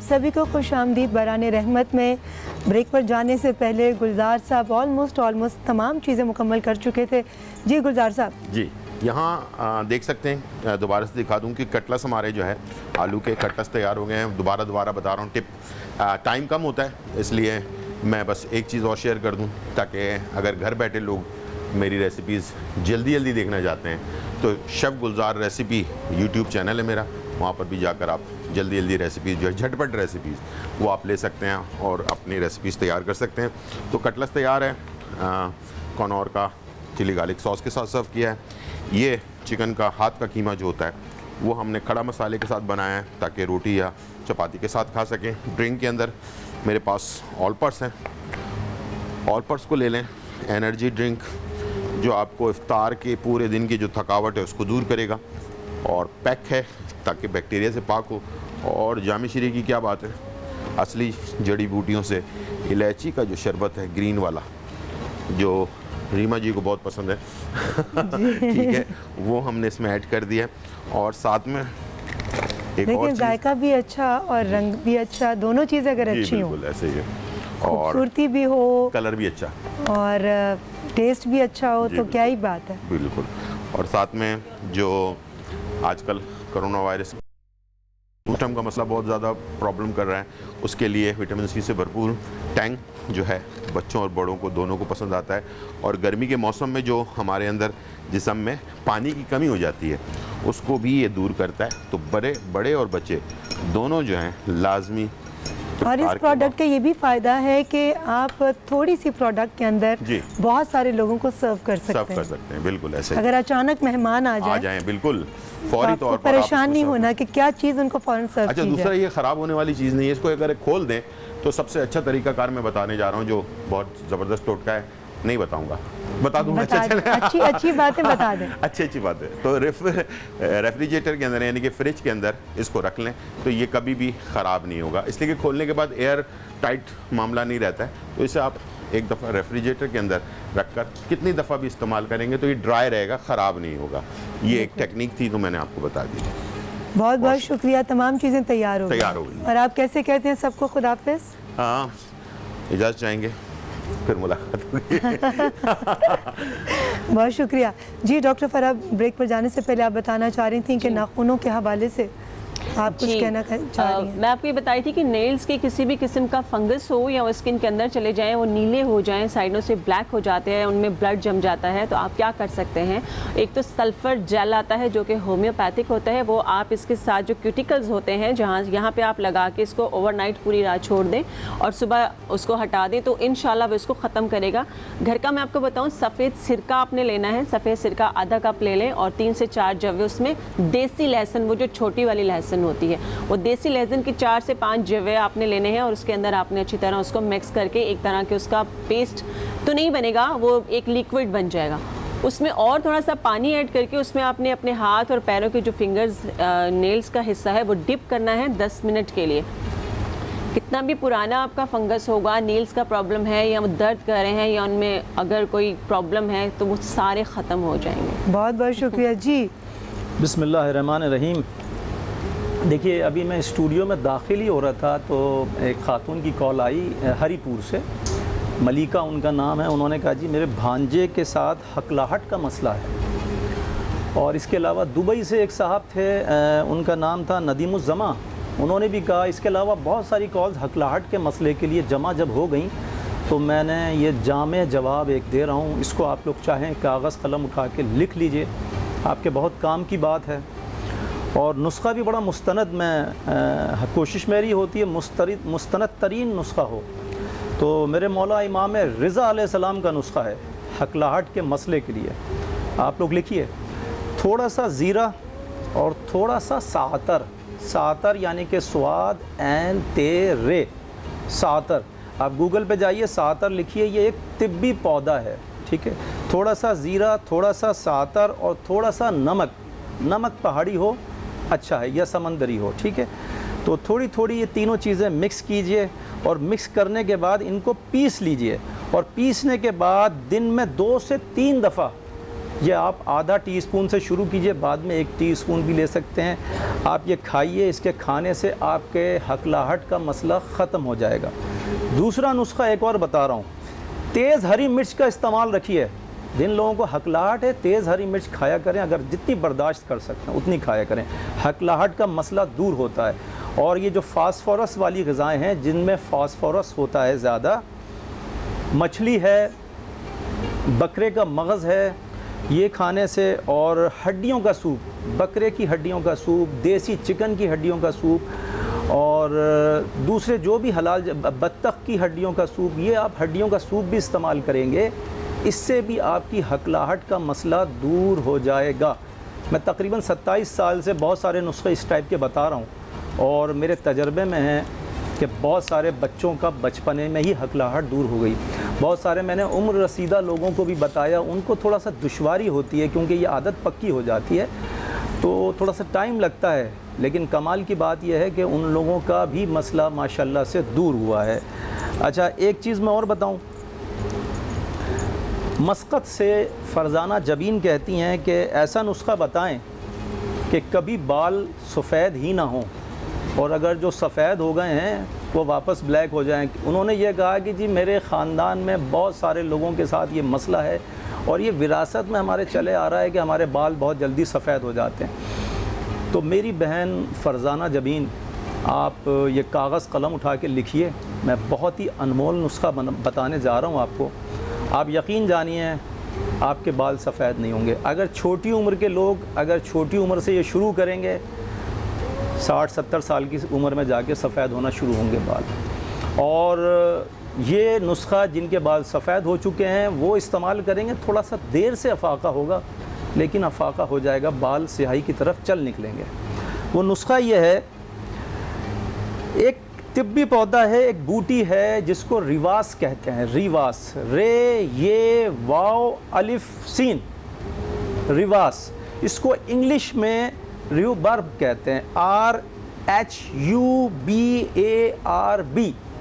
सभी को खुशामदीद बराने रहमत में। ब्रेक पर जाने से पहले गुलजार साहब ऑलमोस्ट तमाम चीज़ें मुकम्मल कर चुके थे। जी गुलजार साहब। जी, यहाँ देख सकते हैं, दोबारा से दिखा दूँ कि कटलस हमारे जो है आलू के कटलस तैयार हो गए हैं। दोबारा बता रहा हूँ, टिप टाइम कम होता है इसलिए मैं बस एक चीज़ और शेयर कर दूँ, ताकि अगर घर बैठे लोग मेरी रेसिपीज़ जल्दी देखना चाहते हैं तो शेफ़ गुलजार रेसिपी यूट्यूब चैनल है मेरा, वहाँ पर भी जाकर आप जल्दी रेसिपीज़ जो है झटपट रेसिपीज़ वो आप ले सकते हैं और अपनी रेसिपीज़ तैयार कर सकते हैं। तो कटलस तैयार है, कॉर्नर का चिली गार्लिक सॉस के साथ सर्व किया है। ये चिकन का हाथ का कीमा जो होता है वो हमने खड़ा मसाले के साथ बनाया है ताकि रोटी या चपाती के साथ खा सकें। ड्रिंक के अंदर मेरे पास ऑलपर्स हैं, ऑलपर्स को ले लें। एनर्जी ड्रिंक जो आपको इफ्तार के पूरे दिन की जो थकावट है उसको दूर करेगा और पैक है ताकि बैक्टीरिया से पाक हो। और जामी शीरी की क्या बात है, असली जड़ी बूटियों से इलायची का जो शरबत है ग्रीन वाला, जो रीमा जी को बहुत पसंद है ठीक है, वो हमने इसमें ऐड कर दिया है। और साथ में एक और जायका भी अच्छा और रंग भी अच्छा, दोनों चीज़ें अगर अच्छी हो, ऐसे ही है, और खूबसूरती भी हो, कलर भी अच्छा और टेस्ट भी अच्छा हो तो क्या ही बात है। बिल्कुल। और साथ में जो आजकल कोरोना वायरस सिस्टम का मसला बहुत ज़्यादा प्रॉब्लम कर रहा है, उसके लिए विटामिन सी से भरपूर टैंग जो है बच्चों और बड़ों को दोनों को पसंद आता है। और गर्मी के मौसम में जो हमारे अंदर जिस्म में पानी की कमी हो जाती है उसको भी ये दूर करता है। तो बड़े और बच्चे दोनों जो हैं लाजमी। और इस प्रोडक्ट का ये भी फ़ायदा है कि आप थोड़ी सी प्रोडक्ट के अंदर बहुत सारे लोगों को सर्व कर सकते हैं। बिल्कुल ऐसे। अगर अचानक मेहमान आ जाएं बिल्कुल फौरी तौर पर परेशान नहीं होना कि क्या चीज़ उनको फ़ौरन सर्व अच्छा, दूसरा ये ख़राब होने वाली चीज़ नहीं है, इसको अगर खोल दें तो सबसे अच्छा तरीकाकार मैं बताने जा रहा हूँ जो बहुत ज़बरदस्त टोटका है, नहीं बताऊँगा, बता दूँगा। अच्छी बातें बता दें। अच्छी बात है। तो रेफ्रिजरेटर के अंदर यानी कि फ्रिज के अंदर इसको रख लें तो ये कभी भी ख़राब नहीं होगा, इसलिए कि खोलने के बाद एयर टाइट मामला नहीं रहता है। तो इसे आप एक दफ़ा रेफ्रिजरेटर के अंदर रखकर कितनी दफ़ा भी इस्तेमाल करेंगे तो ये ड्राई रहेगा, ख़राब नहीं होगा। ये एक टेक्निक थी तो मैंने आपको बता दी। बहुत शुक्रिया। तमाम चीज़ें तैयार हो गई। और आप कैसे कहते हैं सबको खुदाफिज? हाँ, इजाज़त चाहेंगे, फिर मुलाकात होगी बहुत शुक्रिया जी। डॉक्टर फराह, ब्रेक पर जाने से पहले आप बताना चाह रही थी कि नाखूनों के हवाले से आप कुछ कहना चाह रही हैं? मैं आपको ये बताई थी कि नेल्स के किसी भी किस्म का फंगस हो या वो स्किन के अंदर चले जाएं, वो नीले हो जाएं, साइडों से ब्लैक हो जाते हैं, उनमें ब्लड जम जाता है, तो आप क्या कर सकते हैं? एक तो सल्फर जेल आता है जो कि होम्योपैथिक होता है, वो आप इसके साथ जो क्यूटिकल्स होते हैं यहाँ पे आप लगा के इसको ओवरनाइट पूरी रात छोड़ दें और सुबह उसको हटा दें तो इंशाल्लाह वो इसको ख़त्म करेगा। घर का मैं आपको बताऊँ, सफ़ेद सिरका आपने लेना है, सफ़ेद सिरका आधा कप ले लें और 3 से 4 जवे उसमें देसी लहसुन, वो जो छोटी वाली लहसुन होती है, वो देसी लहसुन की 4 से 5 जवे आपने लेने हैं और उसके अंदर आपने अच्छी तरह उसको मिक्स करके एक तरह के उसका पेस्ट तो नहीं बनेगा, वो एक लिक्विड बन जाएगा। उसमें और थोड़ा सा पानी ऐड करके उसमें आपने अपने हाथ और पैरों के जो फिंगर्स नेल्स का हिस्सा है वो डिप करना है 10 मिनट के लिए। कितना भी पुराना आपका फंगस होगा, नेल्स का प्रॉब्लम है या वो दर्द कर रहे हैं या उनमें अगर कोई प्रॉब्लम है तो वो सारे ख़त्म हो जाएंगे। बहुत शुक्रिया जी। बिस्मिल्लाहिर्रहमानिर्रहीम। देखिए, अभी मैं स्टूडियो में दाखिल ही हो रहा था तो एक खातून की कॉल आई हरीपुर से, मलिका उनका नाम है। उन्होंने कहा जी मेरे भांजे के साथ हकलाहट का मसला है। और इसके अलावा दुबई से एक साहब थे, उनका नाम था नदीमुज़्ज़मा, उन्होंने भी कहा। इसके अलावा बहुत सारी कॉल्स हकलाहट के मसले के लिए जमा जब हो गई तो मैंने ये जामे जवाब एक दे रहा हूँ, इसको आप लोग चाहें कागज़ कलम उठा के लिख लीजिए, आपके बहुत काम की बात है। और नुस्खा भी बड़ा मुस्तनद, मैं कोशिश मेरी होती है मुस्तनद तरीन नुस्खा हो। तो मेरे मौला इमाम रिज़ा अलैहिस्सलाम का नुस्खा है हकलाहट के मसले के लिए। आप लोग लिखिए, थोड़ा सा ज़ीरा और थोड़ा सा सातर यानी कि स्वाद एन तेरे सातर, आप गूगल पे जाइए, सातर लिखिए, ये एक तिब्बी पौधा है, ठीक है। थोड़ा सा ज़ीरा, थोड़ा सा सातर और थोड़ा सा नमक पहाड़ी हो अच्छा है या समंदरी हो, ठीक है। तो थोड़ी थोड़ी ये तीनों चीज़ें मिक्स कीजिए और मिक्स करने के बाद इनको पीस लीजिए और पीसने के बाद दिन में 2 से 3 दफ़ा ये आप आधा टीस्पून से शुरू कीजिए, बाद में 1 टीस्पून भी ले सकते हैं। आप ये खाइए, इसके खाने से आपके हकलाहट का मसला ख़त्म हो जाएगा। दूसरा नुस्खा एक और बता रहा हूँ, तेज़ हरी मिर्च का इस्तेमाल रखिए। जिन लोगों को हकलाहट है, तेज़ हरी मिर्च खाया करें, अगर जितनी बर्दाश्त कर सकते हैं उतनी खाया करें, हकलाहट का मसला दूर होता है। और ये जो फास्फोरस वाली ग़िज़ाएँ हैं जिनमें फास्फोरस होता है ज़्यादा, मछली है, बकरे का मगज़ है, ये खाने से, और हड्डियों का सूप, बकरे की हड्डियों का सूप, देसी चिकन की हड्डियों का सूप, और दूसरे जो भी हलाल बत्तख की हड्डियों का सूप, ये आप हड्डियों का सूप भी इस्तेमाल करेंगे, इससे भी आपकी हकलाहट का मसला दूर हो जाएगा। मैं तकरीबन 27 साल से बहुत सारे नुस्खे इस टाइप के बता रहा हूँ, और मेरे तजर्बे में हैं कि बहुत सारे बच्चों का बचपने में ही हकलाहट दूर हो गई। बहुत सारे मैंने उम्र रसीदा लोगों को भी बताया, उनको थोड़ा सा दुश्वारी होती है क्योंकि ये आदत पक्की हो जाती है, तो थोड़ा सा टाइम लगता है, लेकिन कमाल की बात यह है कि उन लोगों का भी मसला माशाल्लाह से दूर हुआ है। अच्छा, एक चीज़ मैं और बताऊं, मस्कत से फरजाना जबीन कहती हैं कि ऐसा नुस्खा बताएं कि कभी बाल सफ़ेद ही ना हों, और अगर जो सफ़ेद हो गए हैं वो वापस ब्लैक हो जाएं। उन्होंने ये कहा कि जी मेरे ख़ानदान में बहुत सारे लोगों के साथ ये मसला है, और ये विरासत में हमारे चले आ रहा है कि हमारे बाल बहुत जल्दी सफ़ेद हो जाते हैं। तो मेरी बहन फरजाना जबीन, आप ये कागज़ कलम उठा के लिखिए, मैं बहुत ही अनमोल नुस्खा बताने जा रहा हूँ आपको। आप यकीन जानिए आपके बाल सफ़ेद नहीं होंगे। अगर छोटी उम्र के लोग अगर छोटी उम्र से ये शुरू करेंगे, 60-70 साल की उम्र में जाके सफ़ेद होना शुरू होंगे बाल। और ये नुस्खा जिनके बाल सफ़ेद हो चुके हैं वो इस्तेमाल करेंगे, थोड़ा सा देर से अफाका होगा, लेकिन अफाका हो जाएगा, बाल स्याही की तरफ चल निकलेंगे। वो नुस्खा ये है, एक तिब्बी पौधा है, एक बूटी है जिसको रिवास कहते हैं। रिवास, रे ये वाव अलिफ सीन, रिवास। इसको इंग्लिश में र्यूबर्ब कहते हैं, RHUBARB।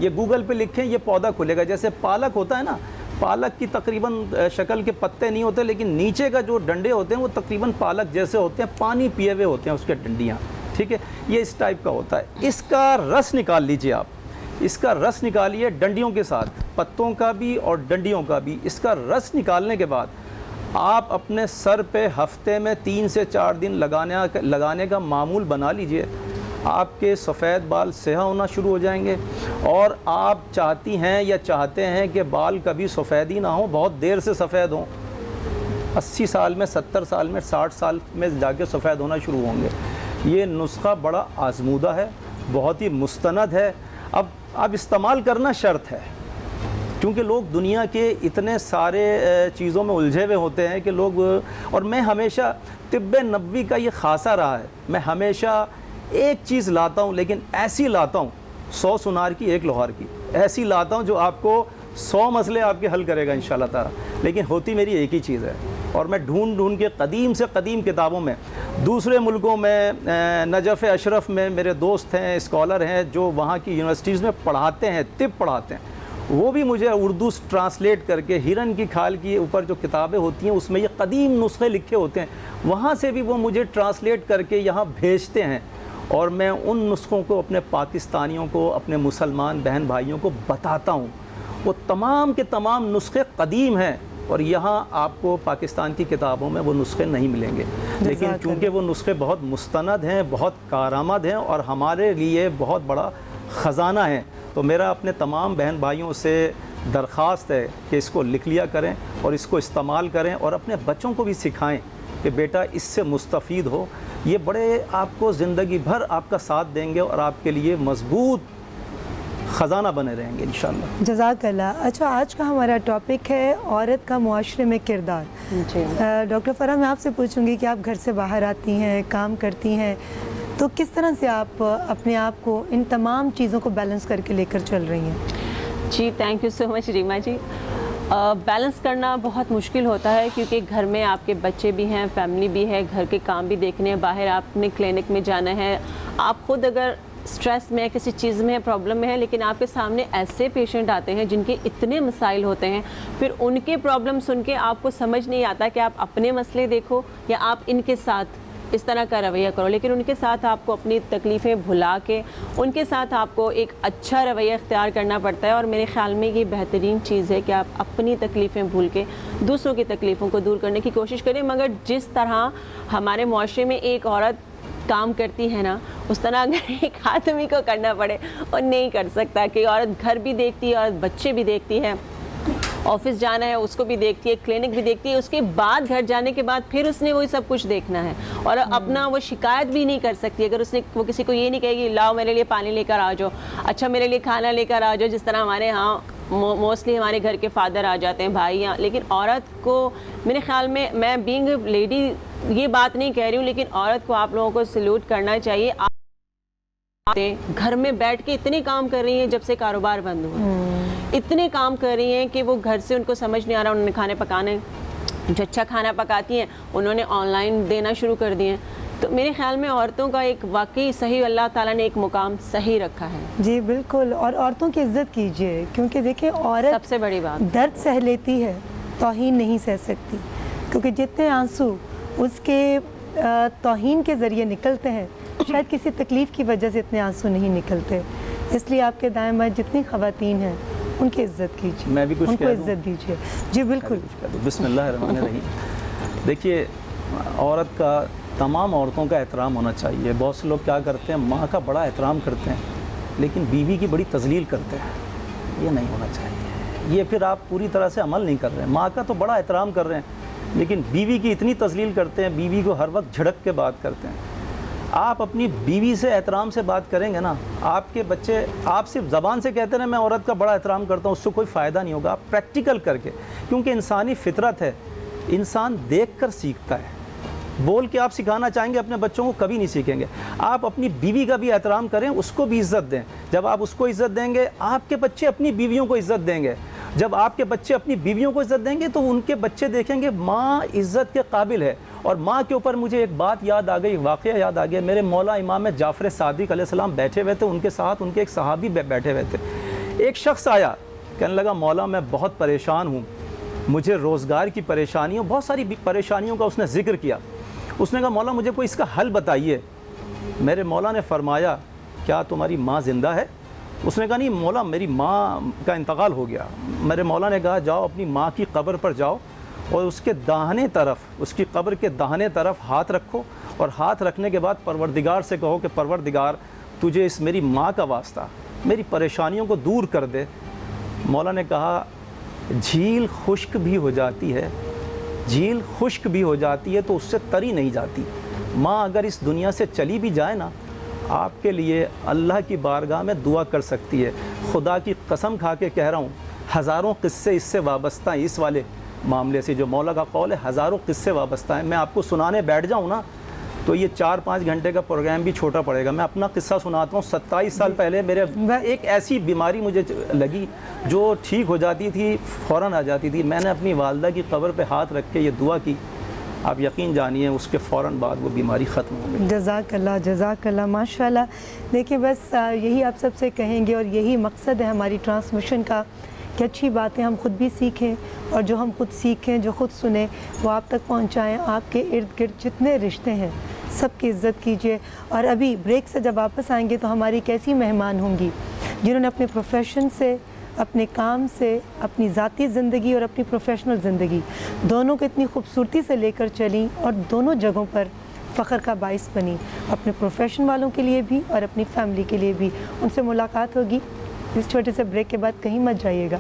ये गूगल पे लिखें, ये पौधा खुलेगा। जैसे पालक होता है ना, पालक की तकरीबन शक्ल के पत्ते नहीं होते, लेकिन नीचे का जो डंडे होते हैं वो तकरीबन पालक जैसे होते हैं, पानी पिए हुए होते हैं उसके डंडियाँ, ठीक है, ये इस टाइप का होता है। इसका रस निकाल लीजिए आप, इसका रस निकालिए डंडियों के साथ, पत्तों का भी और डंडियों का भी। इसका रस निकालने के बाद आप अपने सर पे हफ्ते में 3 से 4 दिन लगाने का मामूल बना लीजिए। आपके सफ़ेद बाल स्याह होना शुरू हो जाएंगे। और आप चाहती हैं या चाहते हैं कि बाल कभी सफ़ेद ही ना हो, बहुत देर से सफ़ेद हों, 80 साल में, 70 साल में, 60 साल में जाके सफ़ेद होना शुरू होंगे। ये नुस्खा बड़ा आजमूदा है, बहुत ही मुस्तनद है। अब इस्तेमाल करना शर्त है, क्योंकि लोग दुनिया के इतने सारे चीज़ों में उलझे हुए होते हैं कि लोग, और मैं हमेशा तिब्बे नबवी का ये खासा रहा है, मैं हमेशा एक चीज़ लाता हूँ, लेकिन ऐसी लाता हूँ 100 सुनार की 1 लोहार की, ऐसी लाता हूँ जो आपको 100 मसले आपके हल करेगा इंशाल्लाह ताला, लेकिन होती मेरी एक ही चीज़ है। और मैं ढूंढ के कदीम से कदीम किताबों में, दूसरे मुल्कों में, नजफ़ अशरफ में मेरे दोस्त हैं, स्कॉलर हैं जो वहाँ की यूनिवर्सिटीज़ में पढ़ाते हैं, तिब पढ़ाते हैं, वो भी मुझे उर्दू ट्रांसलेट करके, हिरन की खाल के ऊपर जो किताबें होती हैं उसमें ये कदीम नुस्खे लिखे होते हैं, वहाँ से भी वो मुझे ट्रांसलेट करके यहाँ भेजते हैं, और मैं उन नुस्खों को अपने पाकिस्तानियों को, अपने मुसलमान बहन भाइयों को बताता हूँ। वो तमाम के तमाम नुस्खे कदीम हैं, और यहाँ आपको पाकिस्तान की किताबों में वो नुस्खे नहीं मिलेंगे, लेकिन चूँकि वो नुस्खे बहुत मुस्तनद हैं, बहुत कारआमद हैं और हमारे लिए बहुत बड़ा ख़जाना है, तो मेरा अपने तमाम बहन भाइयों से दरख्वास्त है कि इसको लिख लिया करें और इसको इस्तेमाल करें, और अपने बच्चों को भी सिखाएं कि बेटा इससे मुस्तफ़ीद हो। ये बड़े आपको ज़िंदगी भर आपका साथ देंगे और आपके लिए मजबूत ख़जाना बने रहेंगे इंशाअल्लाह। जज़ाकल्लाह। अच्छा, आज का हमारा टॉपिक है औरत का मुआशरे में किरदार। डॉक्टर फ़रह, मैं आपसे पूछूंगी कि आप घर से बाहर आती हैं, काम करती हैं, तो किस तरह से आप अपने आप को इन तमाम चीज़ों को बैलेंस करके लेकर चल रही हैं? जी, thank you so much Reema ji. Balance करना बहुत मुश्किल होता है, क्योंकि घर में आपके बच्चे भी हैं, फैमिली भी है, घर के काम भी देखने हैं, बाहर आपने क्लिनिक में जाना है। आप ख़ुद अगर स्ट्रेस में है, किसी चीज़ में है, प्रॉब्लम में है, लेकिन आपके सामने ऐसे पेशेंट आते हैं जिनके इतने मसाइल होते हैं, फिर उनके प्रॉब्लम सुन के आपको समझ नहीं आता कि आप अपने मसले देखो या आप इनके साथ इस तरह का रवैया करो, लेकिन उनके साथ आपको अपनी तकलीफ़ें भुला के उनके साथ आपको एक अच्छा रवैया इख्तियार करना पड़ता है। और मेरे ख़्याल में ये बेहतरीन चीज़ है कि आप अपनी तकलीफ़ें भूल के दूसरों की तकलीफ़ों को दूर करने की कोशिश करें। मगर जिस तरह हमारे मुआशरे में एक औरत काम करती है ना, उस तरह अगर एक आदमी को करना पड़े और नहीं कर सकता, कि औरत घर भी देखती है, औरत बच्चे भी देखती है, ऑफिस जाना है उसको भी देखती है, क्लिनिक भी देखती है, उसके बाद घर जाने के बाद फिर उसने वही सब कुछ देखना है और अपना वो शिकायत भी नहीं कर सकती अगर उसने वो किसी को ये नहीं कहेगी लाओ मेरे लिए पानी लेकर आ जाओ, अच्छा मेरे लिए खाना लेकर आ जाओ, जिस तरह हमारे यहाँ मोस्टली हमारे घर के फादर आ जाते हैं, भाई यहाँ। लेकिन औरत को मेरे ख्याल में, मैं बीइंग लेडी ये बात नहीं कह रही हूँ, लेकिन औरत को आप लोगों को सल्यूट करना चाहिए। घर में बैठ के इतने काम कर रही हैं, जब से कारोबार बंद हुआ इतने काम कर रही हैं कि वो घर से उनको समझ नहीं आ रहा, उन्होंने खाने पकाने, जो अच्छा खाना पकाती हैं उन्होंने ऑनलाइन देना शुरू कर दिए हैं। तो मेरे ख्याल में औरतों का एक वाकई सही अल्लाह ताला ने एक मुकाम सही रखा है। जी बिल्कुल, और औरतों की इज्जत कीजिए, क्योंकि देखिए औरत सबसे बड़ी बात दर्द सह लेती है, तौहीन नहीं सह सकती, क्योंकि जितने आंसू उसके तौहीन के ज़रिए निकलते हैं, शायद किसी तकलीफ़ की वजह से इतने आंसू नहीं निकलते। इसलिए आपके दाएं बाएं जितनी ख़वातीन हैं उनकी इज्जत कीजिए, मैं भी कुछ उनको इज्जत दीजिए। जी बिल्कुल। बिस्मिल्लाहिर्रहमानिर्रहीम। देखिए, औरत का, तमाम औरतों का एहतराम होना चाहिए। बहुत से लोग क्या करते हैं, माँ का बड़ा एहतराम करते हैं लेकिन बीवी की बड़ी तजलील करते हैं। ये नहीं होना चाहिए, ये फिर आप पूरी तरह से अमल नहीं कर रहे हैं। माँ का तो बड़ा एहतराम कर रहे हैं लेकिन बीवी की इतनी तजलील करते हैं, बीवी को हर वक्त झड़क के बात करते हैं। आप अपनी बीवी से एहतराम से बात करेंगे ना, आपके बच्चे, आप सिर्फ ज़बान से कहते हैं मैं औरत का बड़ा एहतराम करता हूँ, उससे कोई फ़ायदा नहीं होगा। आप प्रैक्टिकल करके, क्योंकि इंसानी फितरत है, इंसान देख कर सीखता है। बोल के आप सिखाना चाहेंगे अपने बच्चों को, कभी नहीं सीखेंगे। आप अपनी बीवी का भी एहतराम करें, उसको भी इज़्ज़त दें। जब आप उसको इज़्ज़त देंगे, आपके बच्चे अपनी बीवियों को इज़्ज़त देंगे। जब आपके बच्चे अपनी बीवियों को इज़्ज़त देंगे तो उनके बच्चे देखेंगे माँ इज़्ज़त के काबिल है। और माँ के ऊपर मुझे एक बात याद आ गई, वाक़या याद आ गया। मेरे मौला इमाम जाफ़र सादिक अलैहिस्सलाम बैठे हुए थे, उनके साथ उनके एक सहाबी बैठे हुए थे। एक शख्स आया, कहने लगा मौला मैं बहुत परेशान हूँ, मुझे रोज़गार की परेशानियों, बहुत सारी परेशानियों का उसने ज़िक्र किया। उसने कहा मौला मुझे कोई इसका हल बताइए। मेरे मौला ने फरमाया क्या तुम्हारी माँ ज़िंदा है? उसने कहा नहीं मौला, मेरी माँ का इंतकाल हो गया। मेरे मौला ने कहा जाओ अपनी माँ की कब्र पर जाओ और उसके दाहिने तरफ, उसकी कब्र के दाहिने तरफ हाथ रखो और हाथ रखने के बाद परवरदिगार से कहो कि परवरदिगार तुझे इस मेरी माँ का वास्ता मेरी परेशानियों को दूर कर दे। मौला ने कहा झील खुश्क भी हो जाती है, झील खुश्क भी हो जाती है तो उससे तरी नहीं जाती। माँ अगर इस दुनिया से चली भी जाए ना, आपके लिए अल्लाह की बारगाह में दुआ कर सकती है। खुदा की कसम खा के कह रहा हूँ, हज़ारों किस्से इससे वाबस्ता हैं, इस वाले मामले से जो मौला का कौल है, हज़ारों किस्से वाबस्ता हैं। मैं आपको सुनाने बैठ जाऊँ ना तो ये 4-5 घंटे का प्रोग्राम भी छोटा पड़ेगा। मैं अपना किस्सा सुनाता हूँ। 27 साल पहले मेरे एक ऐसी बीमारी मुझे लगी जो ठीक हो जाती थी, फ़ौरन आ जाती थी। मैंने अपनी वालदा की कब्र पे हाथ रख के ये दुआ की, आप यकीन जानिए उसके फ़ौरन बाद वो बीमारी ख़त्म हो गई। जज़ाकल्लाह जज़ाकल्लाह, माशाल्लाह। देखिए बस यही आप सबसे कहेंगे और यही मकसद है हमारी ट्रांसमिशन का कि अच्छी बातें हम खुद भी सीखें और जो हम खुद सीखें, जो खुद सुने, वो आप तक पहुंचाएं। आपके इर्द गिर्द जितने रिश्ते हैं सबकी इज़्ज़त कीजिए। और अभी ब्रेक से जब वापस आएंगे तो हमारी कैसी मेहमान होंगी जिन्होंने अपने प्रोफेशन से, अपने काम से, अपनी ज़ाती ज़िंदगी और अपनी प्रोफेशनल ज़िंदगी दोनों को इतनी खूबसूरती से लेकर चली और दोनों जगहों पर फ़ख्र का बाइस बनी, अपने प्रोफेशन वालों के लिए भी और अपनी फैमिली के लिए भी। उनसे मुलाकात होगी इस छोटे से ब्रेक के बाद, कहीं मत जाइएगा।